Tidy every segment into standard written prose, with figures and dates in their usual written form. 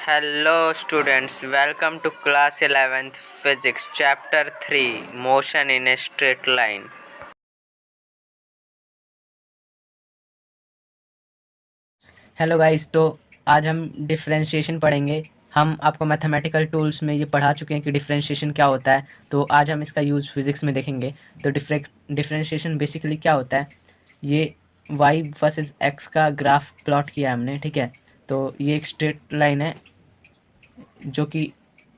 Hello students, welcome to class 11th physics chapter 3 motion in a straight line. Hello guys. तो आज हम differentiation पढ़ेंगे। हम आपको मैथमेटिकल टूल्स में ये पढ़ा चुके हैं कि डिफरेंशिएशन क्या होता है, तो आज हम इसका यूज़ फिज़िक्स में देखेंगे। तो डिफरेंशिएशन बेसिकली क्या होता है, ये y वर्सेस x का ग्राफ प्लॉट किया हमने, ठीक है। तो ये एक स्ट्रेट लाइन है जो कि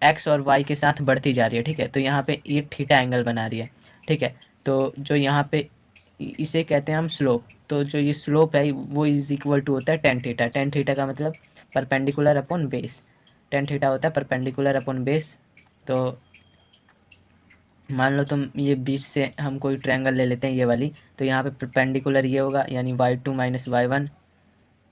x और y के साथ बढ़ती जा रही है, ठीक है। तो यहाँ पे ये थीटा एंगल बना रही है, ठीक है। तो जो यहाँ पे इसे कहते हैं हम स्लोप। तो जो ये स्लोप है वो इज इक्वल टू होता है टेन थीटा। टेन थीटा का मतलब perpendicular upon base. Ten theta होता है परपेंडिकुलर अपॉन बेस। तो मान लो तुम ये बीच से हम कोई ट्रायंगल ले लेते हैं ये वाली, तो यहाँ पे परपेंडिकुलर ये होगा यानी y2 माइनस y1,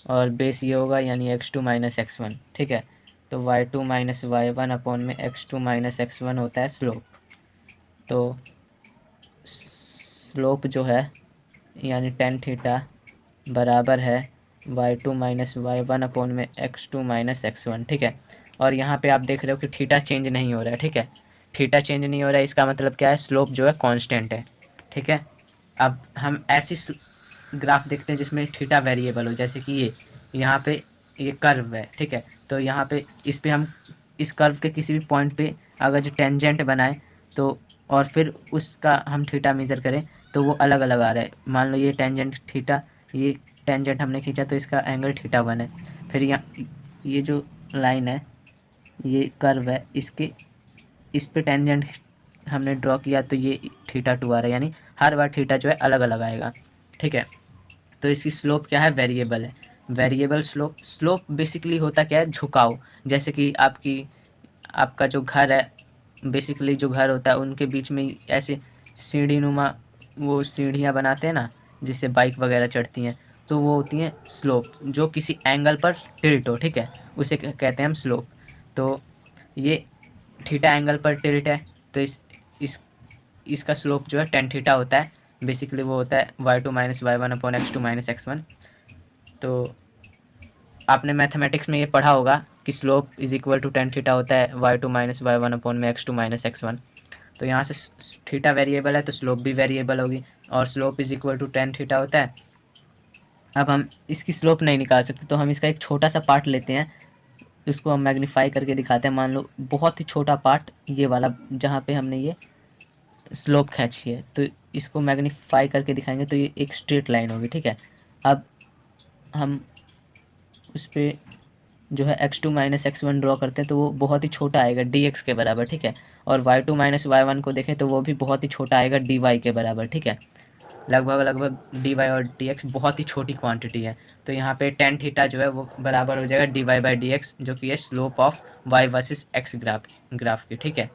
और बेस ये होगा यानी x2 माइनस x1, ठीक है। तो y2 माइनस y1 अपॉन में x2 माइनस x1 होता है स्लोप। तो स्लोप जो है यानी टेन थीटा बराबर है y2 माइनस y1 अपॉन में x2 माइनस x1, ठीक है। और यहाँ पे आप देख रहे हो कि थीटा चेंज नहीं हो रहा है, ठीक है। थीटा चेंज नहीं हो रहा है, इसका मतलब क्या है, स्लोप जो है कांस्टेंट है, ठीक है। अब हम ऐसी ग्राफ देखते हैं जिसमें थीटा वेरिएबल हो, जैसे कि ये यहाँ पे ये कर्व है, ठीक है। तो यहाँ पे इस पे हम इस कर्व के किसी भी पॉइंट पे अगर जो टेंजेंट बनाए तो और फिर उसका हम थीटा मेज़र करें तो वो अलग अलग आ रहा है। मान लो ये टेंजेंट थीटा, ये टेंजेंट हमने खींचा तो इसका एंगल थीटा वन है। फिर यहाँ ये जो लाइन है, ये कर्व है, इसके इस पे टेंजेंट हमने ड्रॉ किया तो ये थीटा टू आ रहा है, यानी हर बार थीटा जो है अलग अलग आएगा, ठीक है। तो इसकी स्लोप क्या है, वेरिएबल है। Variable slope. स्लोप बेसिकली होता क्या है, झुकाव। जैसे कि आपका जो घर है, बेसिकली जो घर होता है उनके बीच में ऐसे सीढ़ी नुमा वो सीढ़ियाँ बनाते हैं ना, जिससे बाइक वगैरह चढ़ती हैं, तो वो होती हैं स्लोप, जो किसी एंगल पर टिल्ट हो, ठीक है, उसे कहते हैं हम स्लोप। तो ये थीटा एंगल पर टिल्ट है, तो इस इसका स्लोप जो है टेन थीटा होता है। बेसिकली वो होता है y2 minus y1 upon x2 minus x1। तो आपने मैथमेटिक्स में ये पढ़ा होगा कि slope is equal to tan theta होता है y2 माइनस y1 अपॉन में x2 माइनस x1। तो यहाँ से थीटा वेरिएबल है तो स्लोप भी वेरिएबल होगी, और slope is equal to tan theta होता है। अब हम इसकी स्लोप नहीं निकाल सकते, तो हम इसका एक छोटा सा पार्ट लेते हैं, उसको हम मैग्नीफाई करके दिखाते हैं। मान लो बहुत ही छोटा पार्ट ये वाला, जहाँ पे हमने ये स्लोप खींची है, तो इसको मैग्नीफाई करके दिखाएंगे तो ये एक स्ट्रेट लाइन होगी, ठीक है। अब हम उस पर जो है x2 माइनस x1 ड्रॉ करते हैं तो वो बहुत ही छोटा आएगा dx के बराबर, ठीक है। और y2 माइनस y1 को देखें तो वो भी बहुत ही छोटा आएगा dy के बराबर, ठीक है। लगभग dy और dx बहुत ही छोटी क्वांटिटी है। तो यहाँ पे टेन थीटा जो है वो बराबर हो जाएगा dy बाई dx, जो कि है slope of y versus x graph की, ठीक है।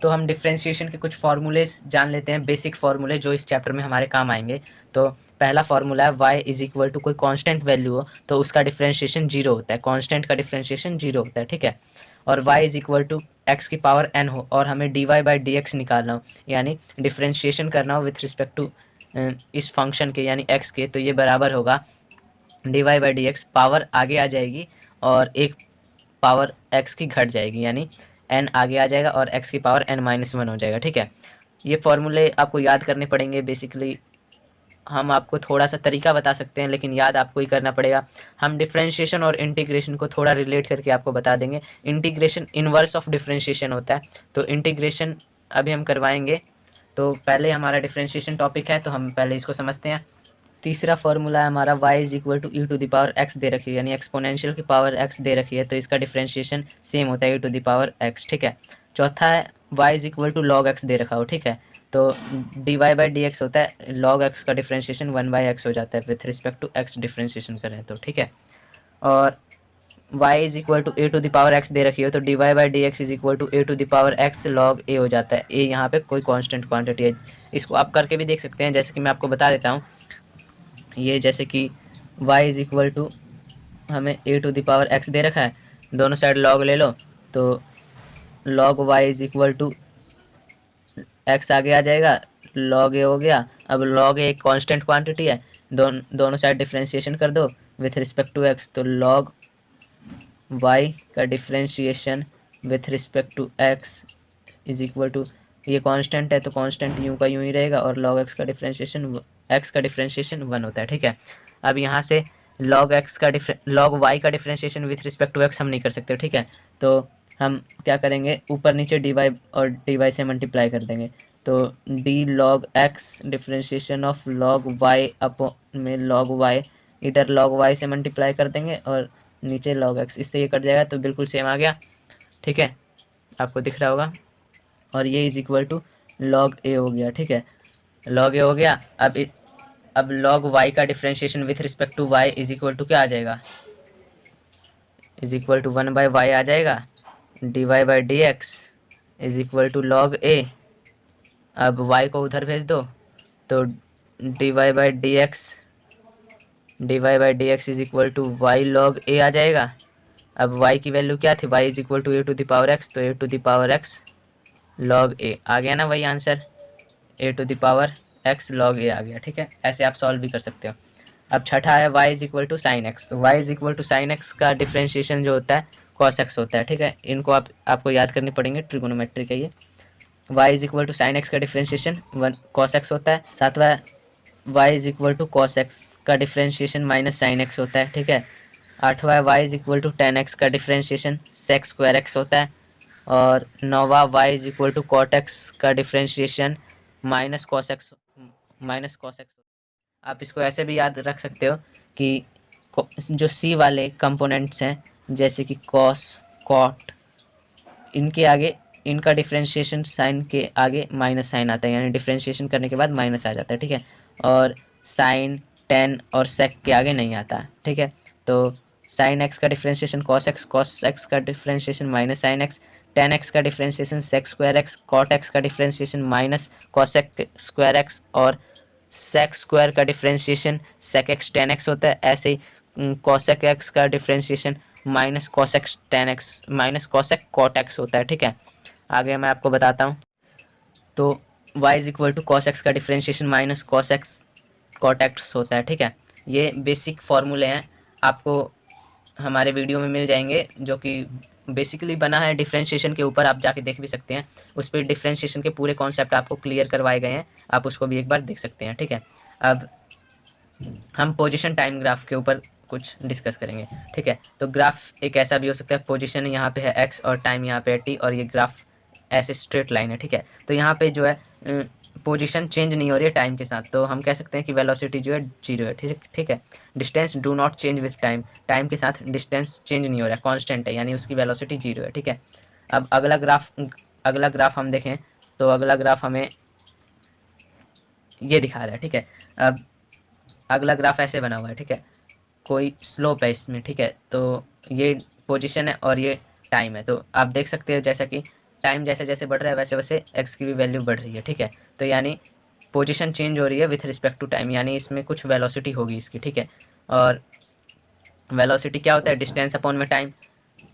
तो हम डिफ्रेंशिएशन के कुछ फार्मूले जान लेते हैं, बेसिक फार्मूले जो इस चैप्टर में हमारे काम आएंगे। तो पहला फार्मूला है y इज इक्वल टू कोई कांस्टेंट वैल्यू हो तो उसका डिफ्रेंशिएशन जीरो होता है। कांस्टेंट का डिफ्रेंशिएशन जीरो होता है, ठीक है। और y is equal to x की पावर n हो और हमें dy बाई डी एक्स निकालना हो, यानी डिफ्रेंशिएशन करना हो विथ रिस्पेक्ट टू इस फंक्शन के यानी x के, तो ये बराबर होगा dy by D x, power आगे आ जाएगी और एक पावर x की घट जाएगी, यानी n आगे आ जाएगा और x की पावर n माइनस वन हो जाएगा, ठीक है। ये फॉर्मूले आपको याद करने पड़ेंगे। बेसिकली हम आपको थोड़ा सा तरीका बता सकते हैं, लेकिन याद आपको ही करना पड़ेगा। हम डिफ्रेंशिएशन और इंटीग्रेशन को थोड़ा रिलेट करके आपको बता देंगे। इंटीग्रेशन इनवर्स ऑफ डिफ्रेंशिएशन होता है, तो इंटीग्रेशन अभी हम करवाएंगे। तो पहले हमारा डिफ्रेंशिएशन टॉपिक है, तो हम पहले इसको समझते हैं। तीसरा फार्मूला है हमारा y is equal to e to the power x दे रखी है, यानी एक्सपोनेंशियल की पावर x दे रखी है, तो इसका डिफ्रेंशिएशन सेम होता है e to the power x, ठीक है। चौथा है y is equal to log x दे रखा हो, ठीक है। तो dy बाई डी एक्स होता है, लॉग x का डिफ्रेंशिएशन वन बाई एक्स हो जाता है with respect to x differentiation करें तो, ठीक है। और y is equal to A to the power x दे रखी हो तो dy by D x is equal to A to the power x log a हो जाता है। a यहाँ पे कोई कांस्टेंट क्वांटिटी है, इसको आप करके भी देख सकते हैं, जैसे कि मैं आपको बता देता हूँ। ये जैसे कि y इज इक्वल टू हमें a to the power x दे रखा है, दोनों साइड लॉग ले लो, तो log y is equal to x आगे आ जाएगा, लॉग a हो गया। अब लॉग a एक कांस्टेंट क्वांटिटी है, दोनों साइड डिफ्रेंशिएशन कर दो विथ रिस्पेक्ट टू x, तो लॉग वाई का differentiation with respect to x is equal to, ये कांस्टेंट है तो कांस्टेंट यूं का यूं ही रहेगा, और लॉग एक्स का डिफ्रेंशिएशन 1 होता है, ठीक है। अब यहाँ से लॉग वाई का differentiation with respect to x हम नहीं कर सकते, ठीक है। तो हम क्या करेंगे, ऊपर नीचे डी वाई और डी वाई से मल्टीप्लाई कर देंगे, तो d log x differentiation of log y upon में लॉग वाई, इधर लॉग वाई से मल्टीप्लाई कर देंगे और नीचे लॉग एक्स, इससे ये कट जाएगा तो बिल्कुल सेम आ गया, ठीक है, आपको दिख रहा होगा। और ये is equal to log A हो गया, ठीक है, लॉग ए हो गया। अब लॉग वाई का differentiation with respect to Y is equal to क्या आ जाएगा, इज इक्वल टू 1/y आ जाएगा, D Y by D x is equal to log A. अब y को उधर भेज दो तो D Y by D x is equal to Y log A आ जाएगा। अब y की वैल्यू क्या थी, y is equal to A to the power X, तो A to the power X log A आ गया ना, वही answer, A to the power X log A आ गया, ठीक है। ऐसे आप सॉल्व भी कर सकते हो। अब छठा है y is equal to sine x, y is equal to sine x का डिफ्रेंशिएशन जो होता है कॉस एक्स होता है, ठीक है। इनको आपको याद करनी पड़ेंगे, ट्रिगोनोमेट्री का ये y is equal to sine x का डिफ्रेंशिएशन 1 कॉस एक्स होता है। सातवां y is equal to cos x का डिफ्रेंशिएशन माइनस साइन एक्स होता है, ठीक है। आठवां y is equal to tan x का डिफ्रेंशिएशन सेक स्क्वायर एक्स होता है। और नौवां y is equal to cot x का डिफ्रेंशिएशन माइनस कॉस एक्स आप इसको ऐसे भी याद रख सकते हो कि जो सी वाले कंपोनेंट्स हैं जैसे कि कॉस कॉट, इनके आगे इनका डिफ्रेंशिएशन साइन के आगे माइनस साइन आता है, यानी डिफ्रेंशिएशन करने के बाद माइनस आ जाता है, ठीक है। और साइन टेन और सेक के आगे नहीं आता, ठीक है। तो साइन एक्स का डिफ्रेंशिएशन कॉस एक्स का differentiation minus sine X, tan x का differentiation sec square X, cot x का differentiation minus cosec square X, और सेक स्क्वायर का differentiation sec X tan X होता है। ऐसे ही कॉसेक एक्स का differentiation minus cosec tan X minus cosec cot X होता है, ठीक है। आगे मैं आपको बताता हूँ। तो y is equal to cos x का differentiation minus cos X cot X होता है, ठीक है। ये बेसिक फॉर्मूले हैं, आपको हमारे वीडियो में मिल जाएंगे, जो कि बेसिकली बना है डिफ्रेंशिएशन के ऊपर, आप जाके देख भी सकते हैं, उस पर डिफ्रेंशिएशन के पूरे कॉन्सेप्ट आपको क्लियर करवाए गए हैं, आप उसको भी एक बार देख सकते हैं, ठीक है। अब हम पोजीशन टाइम ग्राफ के ऊपर कुछ डिस्कस करेंगे, ठीक है। तो ग्राफ एक ऐसा भी हो सकता है, पोजीशन यहाँ पे है x और टाइम यहाँ पे है t, और ये ग्राफ ऐसे स्ट्रेट लाइन है, ठीक है। तो यहाँ पे जो है पोजीशन चेंज नहीं हो रही है टाइम के साथ, तो हम कह सकते हैं कि वेलोसिटी जो है 0 है, ठीक है। Distance do not change with time, time के साथ डिस्टेंस चेंज नहीं हो रहा है, कांस्टेंट है, यानी उसकी वेलोसिटी 0 है, ठीक है। अब अगला ग्राफ हम देखें तो अगला ग्राफ हमें ये दिखा रहा है, ठीक है। अब अगला ग्राफ ऐसे बना हुआ है, ठीक है, कोई स्लोप है इसमें, ठीक है। तो ये पोजीशन है और ये टाइम है, तो आप देख सकते हो जैसा कि टाइम जैसे जैसे बढ़ रहा है वैसे वैसे एक्स की भी वैल्यू बढ़ रही है, ठीक है। तो यानी पोजीशन चेंज हो रही है विथ रिस्पेक्ट टू टाइम, यानी इसमें कुछ वेलोसिटी होगी इसकी, ठीक है। और वेलोसिटी क्या होता है, डिस्टेंस अपॉन में टाइम,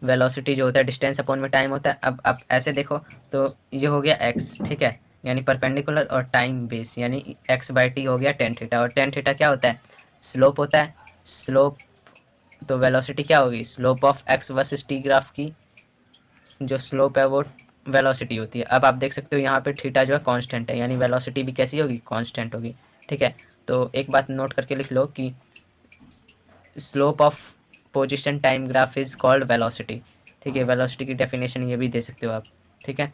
वेलोसिटी जो होता है डिस्टेंस अपॉन में टाइम होता है। अब आप ऐसे देखो तो ये हो गया एक्स, ठीक है, यानी परपेंडिकुलर, और टाइम बेस यानी एक्स बाई टी हो गया टेन थीटा, और टेन थीटा क्या होता है, स्लोप होता है, स्लोप। तो वेलोसिटी क्या होगी, slope of x versus T graph की जो स्लोप है वो वेलोसिटी होती है। अब आप देख सकते हो यहाँ पे थीटा जो है कांस्टेंट है, यानी वेलोसिटी भी कैसी होगी, कांस्टेंट होगी, ठीक है। तो एक बात नोट करके लिख लो कि slope of position time graph is called velocity, ठीक है। वेलोसिटी की डेफिनेशन ये भी दे सकते हो आप, ठीक है।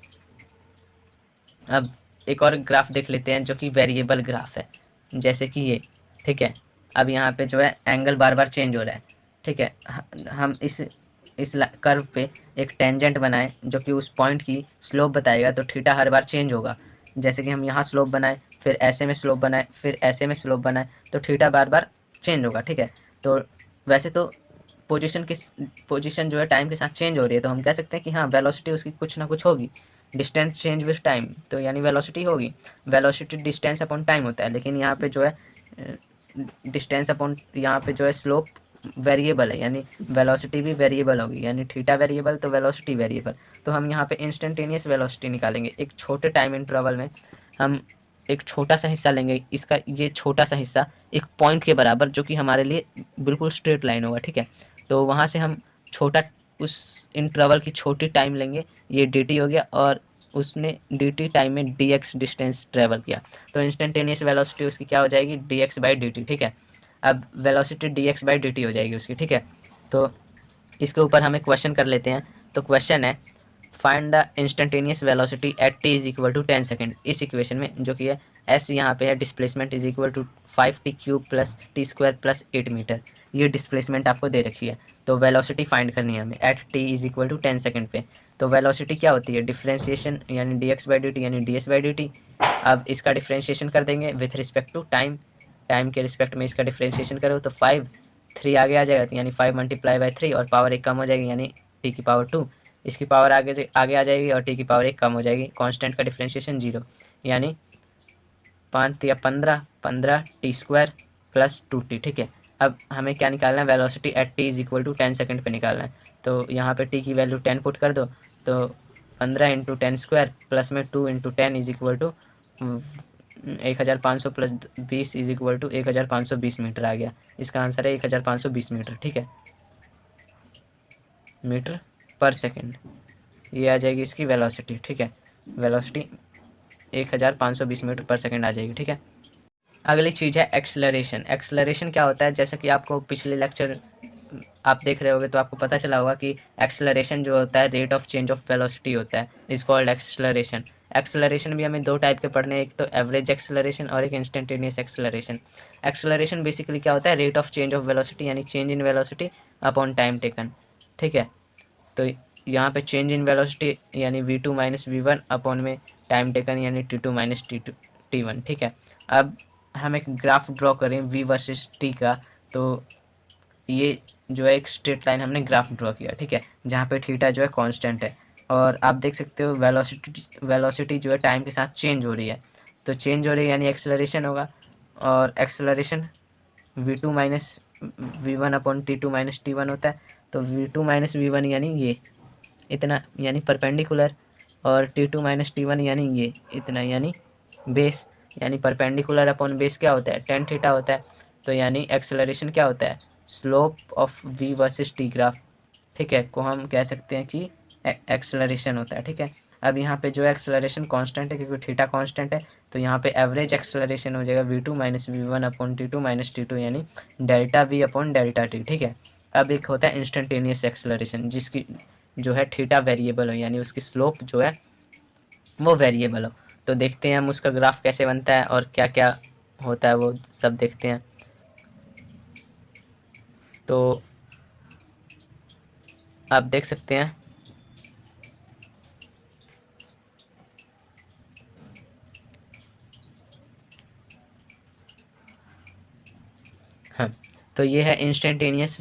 अब एक और ग्राफ देख लेते हैं जो कि वेरिएबल ग्राफ है, जैसे कि ये, ठीक है। अब यहाँ पे जो है एंगल बार बार चेंज हो रहा है, ठीक है। हम इस कर्व पे एक टेंजेंट बनाए जो कि उस पॉइंट की स्लोप बताएगा, तो थीटा हर बार चेंज होगा। जैसे कि हम यहाँ स्लोप बनाए, फिर ऐसे में स्लोप बनाए, फिर ऐसे में स्लोप बनाए, तो थीटा बार बार चेंज होगा, ठीक है। तो वैसे तो पोजीशन जो है टाइम के साथ चेंज हो रही है, तो हम कह सकते हैं कि हाँ वेलोसिटी उसकी कुछ ना कुछ होगी, डिस्टेंस चेंज विथ टाइम, तो यानी वेलोसिटी होगी। वेलोसिटी डिस्टेंस अपॉन टाइम होता है, लेकिन यहाँ पे जो है डिस्टेंस अपॉन यहाँ पे जो है स्लोप वेरिएबल है, यानी वेलोसिटी भी वेरिएबल होगी, यानी थीटा वेरिएबल तो वेलोसिटी वेरिएबल। तो हम यहाँ पे इंस्टेंटेनियस वेलोसिटी निकालेंगे, एक छोटे टाइम इंटरवल में हम एक छोटा सा हिस्सा लेंगे, इसका ये छोटा सा हिस्सा एक पॉइंट के बराबर, जो कि हमारे लिए बिल्कुल स्ट्रेट लाइन होगा, ठीक है। तो वहाँ से हम छोटा उस इंटरवल की छोटी टाइम लेंगे, ये dt हो गया, और उसने dt टाइम में dx डिस्टेंस ट्रेवल किया, तो इंस्टेंटेनियस वेलोसिटी उसकी क्या हो जाएगी, dx बाई dt, ठीक है। अब वेलोसिटी dx बाई dt हो जाएगी उसकी, ठीक है। तो इसके ऊपर हम एक क्वेश्चन कर लेते हैं। तो क्वेश्चन है find the instantaneous velocity at t is equal to 10 second, इस इक्वेशन में जो कि है s यहाँ पे है, displacement is equal to 5t cube plus T square plus 8 metre, ये डिस्प्लेसमेंट आपको दे रखी है। तो वेलोसिटी फाइंड करनी है हमें at t is equal to 10 second पे। तो वेलोसिटी क्या होती है, डिफ्रेंशिएशन यानी dx बाई dt यानी ds बाई dt। अब इसका डिफ्रेंशिएशन कर देंगे with respect to time, time के रिस्पेक्ट में इसका डिफ्रेंशिएशन करो तो 5, 3 आगे आ जाएगा, यानी 5 मल्टीप्लाई बाई 3, और पावर 1 कम हो जाएगी यानी t की पावर 2, इसकी पावर आगे आगे आ जाएगी और t की पावर 1 कम हो जाएगी। कांस्टेंट का डिफ्रेंशिएशन 0, यानी 5 या 15, 15 टी स्क्वायर प्लस 2t, ठीक है। अब हमें क्या निकालना है, velocity at t is equal to 10 second पे निकालना है। तो यहाँ पे t की वैल्यू 10 पुट कर दो, तो 15 इंटू 10 स्क्वायर प्लस में 2 into 10 is equal to 1500 plus 20 is equal to 1520 metre आ गया। इसका आंसर है 1520 मीटर, ठीक है, मीटर पर सेकेंड, ये आ जाएगी इसकी वेलोसिटी, ठीक है। वेलोसिटी 1520 मीटर पर सेकेंड आ जाएगी, ठीक है। अगली चीज़ है एक्सेलरेशन। एक्सेलरेशन क्या होता है, जैसे कि आपको पिछले लेक्चर आप देख रहे होगे तो आपको पता चला होगा कि एक्सेलरेशन जो होता है rate of change of velocity होता है, इज कॉल्ड एक्सेलरेशन। एक्सेलरेशन भी हमें दो टाइप के पढ़ने हैं, एक तो एवरेज एक्सेलरेशन और एक इंस्टेंटेनियस एक्सेलरेशन। एक्सेलरेशन बेसिकली क्या होता है, rate of change of velocity यानी change in velocity upon time taken, ठीक है। तो यहाँ पे चेंज इन वेलोसिटी यानी v2 माइनस v1 अपॉन में टाइम टेकन यानी t2 माइनस t1, ठीक है। अब हम एक ग्राफ ड्रॉ करें v वर्सेस t का, तो ये जो है एक स्ट्रेट लाइन हमने ग्राफ ड्रॉ किया, ठीक है, जहाँ पे थीटा जो है कांस्टेंट है, और आप देख सकते हो वेलोसिटी जो है टाइम के साथ चेंज हो रही है। तो चेंज हो रही है यानी एक्सेलरेशन होगा, और acceleration v2 minus v1 upon t2 minus t1 होता है। तो v2 माइनस v1 यानी ये इतना यानी परपेंडिकुलर, और t2 माइनस t1 यानी ये इतना यानी बेस, यानी परपेंडिकुलर अपॉन बेस क्या होता है, tan थीटा होता है। तो यानी एक्सेलरेशन क्या होता है, slope of v versus t graph, ठीक है, को हम कह सकते हैं कि एक्सेलरेशन होता है, ठीक है। अब यहाँ पे जो एक्सेलरेशन कांस्टेंट है क्योंकि थीटा कांस्टेंट है, तो यहाँ पे एवरेज एक्सेलरेशन हो जाएगा v2 minus v1 upon t2 minus t2 यानी delta v upon delta t, ठीक है। अब एक होता है इंस्टेंटेनियस एक्सेलरेशन जिसकी जो है थीटा वेरिएबल हो, यानी उसकी स्लोप जो है वो वेरिएबल हो। तो देखते हैं हम उसका ग्राफ कैसे बनता है और क्या क्या होता है वो सब देखते हैं। तो आप देख सकते हैं हाँ, तो ये है इंस्टेंटेनियस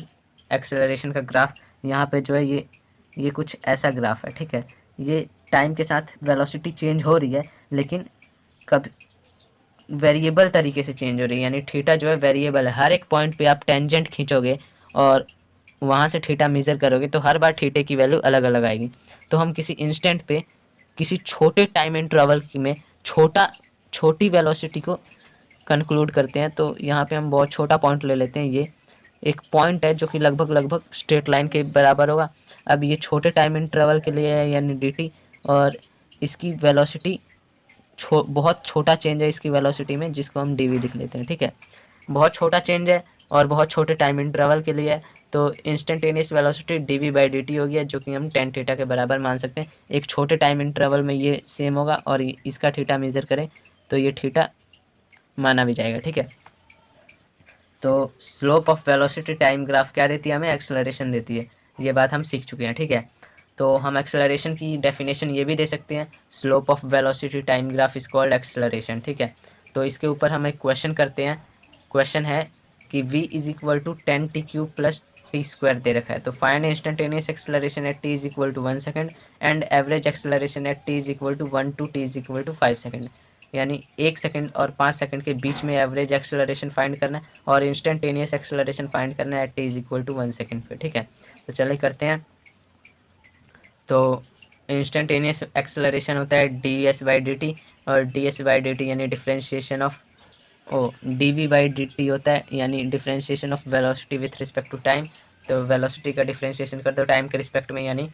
एक्सेलरेशन का ग्राफ। यहाँ पे जो है ये कुछ ऐसा ग्राफ है, ठीक है। ये टाइम के साथ वेलोसिटी चेंज हो रही है, लेकिन कब वेरिएबल तरीके से चेंज हो रही है, यानी थीटा जो है वेरिएबल है। हर एक पॉइंट पे आप टेंजेंट खींचोगे और वहाँ से थीटा मेज़र करोगे तो हर बार थीटे की वैल्यू अलग अलग आएगी। तो हम किसी इंस्टेंट पे किसी छोटे टाइम इंटरवल में छोटी वेलोसिटी को कंक्लूड करते हैं। तो यहाँ पे हम बहुत छोटा पॉइंट ले लेते हैं, ये एक पॉइंट है जो कि लगभग स्ट्रेट लाइन के बराबर होगा। अब ये छोटे टाइम इंटरवल के लिए है यानी dt, और इसकी वेलोसिटी बहुत छोटा चेंज है इसकी वेलोसिटी में, जिसको हम dv लिख लेते हैं, ठीक है। बहुत छोटा चेंज है और बहुत छोटे टाइम इंटरवल के लिए है, तो instantaneous velocity dv by dt होगी, जो कि हम tan थीटा के बराबर मान सकते हैं। एक छोटे टाइम इंटरवल में ये सेम होगा और इसका थीटा मेज़र करें तो ये थीटा माना भी जाएगा, ठीक है। तो slope of velocity time graph क्या देती है हमें, एक्सेलरेशन देती है। ये बात हम सीख चुके हैं, ठीक है। तो हम एक्सेलरेशन की डेफिनेशन ये भी दे सकते हैं, slope of velocity time graph is called acceleration, ठीक है। तो इसके ऊपर हम एक क्वेश्चन करते हैं। क्वेश्चन है कि v is equal to 10t cube plus T square दे रखा है। तो find instantaneous acceleration at t is equal to 1 second and average acceleration at t is equal to 1 to t is equal to 5 second, यानी 1 second और 5 second के बीच में average acceleration find करना है और इंस्टेंटेनियस एक्सेलरेशन फाइंड करना है at t is equal to 1 second पे, ठीक है। तो चलिए करते हैं। तो इंस्टेंटेनियस एक्सेलरेशन होता है ds बाई dt, और ds बाई dt यानी differentiation of dv by dt होता है, यानी differentiation of velocity with respect to time. तो वेलोसिटी का डिफ्रेंशिएशन कर दो टाइम के रिस्पेक्ट में, यानी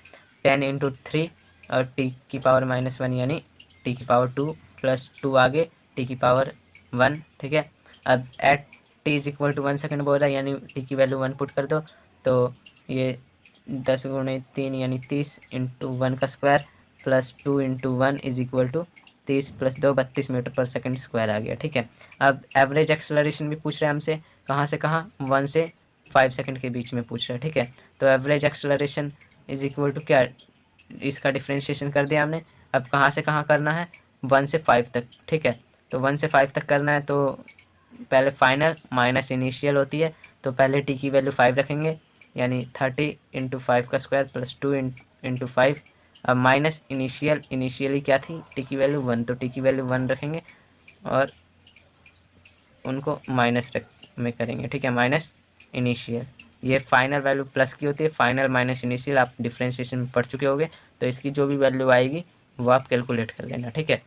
10 × 3 और t⁻⁻1 यानी t⁻2 प्लस 2 आगे t⁻1, ठीक है। अब एट t=1 सेकेंड बोल रहा है, यानी t की वैल्यू 1 पुट कर दो, तो ये 10 × 3 यानी 30 × 1 का square plus 2 × 1 = 30 + 2 32 metre per second square आ गया, ठीक है। अब एवरेज एक्सेलरेशन भी पूछ रहा है हमसे, कहाँ से कहाँ, 1 से 5 सेकंड के बीच में पूछ रहा है, ठीक है। तो एवरेज एक्सेलरेशन = क्या, इसका डिफ्रेंशिएशन कर दिया हमने। अब कहाँ से कहाँ करना है, 1 से 5 तक, ठीक है। तो 1 से 5 तक करना है, तो पहले फाइनल माइनस इनिशियल होती है, तो पहले t की वैल्यू 5 रखेंगे, यानी 30 × 5 का स्क्वायर प्लस 2 × 5। अब माइनस इनिशियली क्या थी, t की वैल्यू 1, तो t की वैल्यू 1 रखेंगे और उनको माइनस में करेंगे, ठीक है, माइनस इनिशियल। ये फाइनल वैल्यू प्लस की होती है, फाइनल माइनस इनिशियल आप डिफ्रेंशिएशन में पढ़ चुके होंगे, तो इसकी जो भी वैल्यू आएगी वो आप कैलकुलेट कर लेना, ठीक है।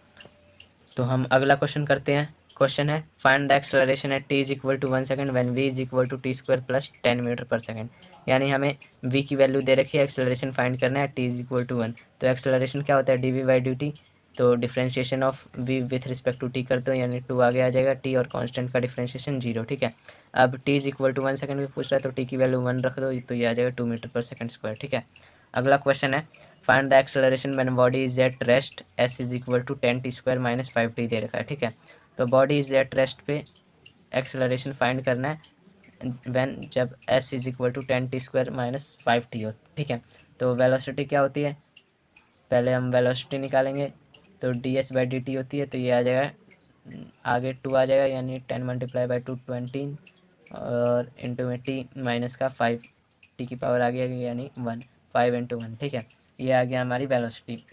तो हम अगला क्वेश्चन करते हैं। क्वेश्चन है find the acceleration at t = 1 second when v = t² + 10 metre per second. यानी हमें v की वैल्यू दे रखी है, एक्सेलरेशन फाइंड करना है t = 1। तो एक्सेलरेशन क्या होता है, dv/dt। तो differentiation of v with respect to t करते हो, यानी 2 आगे आ जाएगा, t और कांस्टेंट का डिफ्रेंशिएशन 0, ठीक है। अब t = 1 सेकंड भी पूछ रहा है, तो t की वैल्यू 1 रख दो, तो ये आ जाएगा 2 मीटर पर सेकंड स्क्वायर, ठीक है। अगला क्वेश्चन है find the acceleration when body is at rest s = 10t² - 5t दे रखा है, ठीक है। तो बॉडी इज एट रेस्ट पे एक्सेलरेशन फाइंड करना है व्हेन जब s = 10t² - 5t हो, ठीक है। तो वेलोसिटी क्या होती है, पहले हम वेलोसिटी निकालेंगे, तो ds/dt होती है, तो ये आ जाएगा आगे 2 आ जाएगा, यानी 10 × 2 20 और इंटू में t माइनस का 5, t की पावर आ गया यानी 1, 5 × 1, ठीक है। ये आ गया हमारी वेलोसिटी।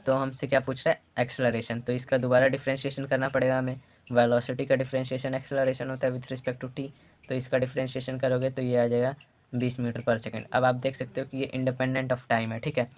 तो हमसे क्या पूछ रहा है, एक्सेलरेशन। तो इसका दोबारा डिफ्रेंशिएशन करना पड़ेगा हमें। वेलोसिटी का डिफ्रेंशिएशन एक्सेलरेशन होता है विथ रिस्पेक्ट टू टी, तो इसका डिफ्रेंशिएशन करोगे तो ये आ जाएगा 20 मीटर पर सेकंड। अब आप देख सकते हो कि ये इंडिपेंडेंट ऑफ टाइम है, ठीक है।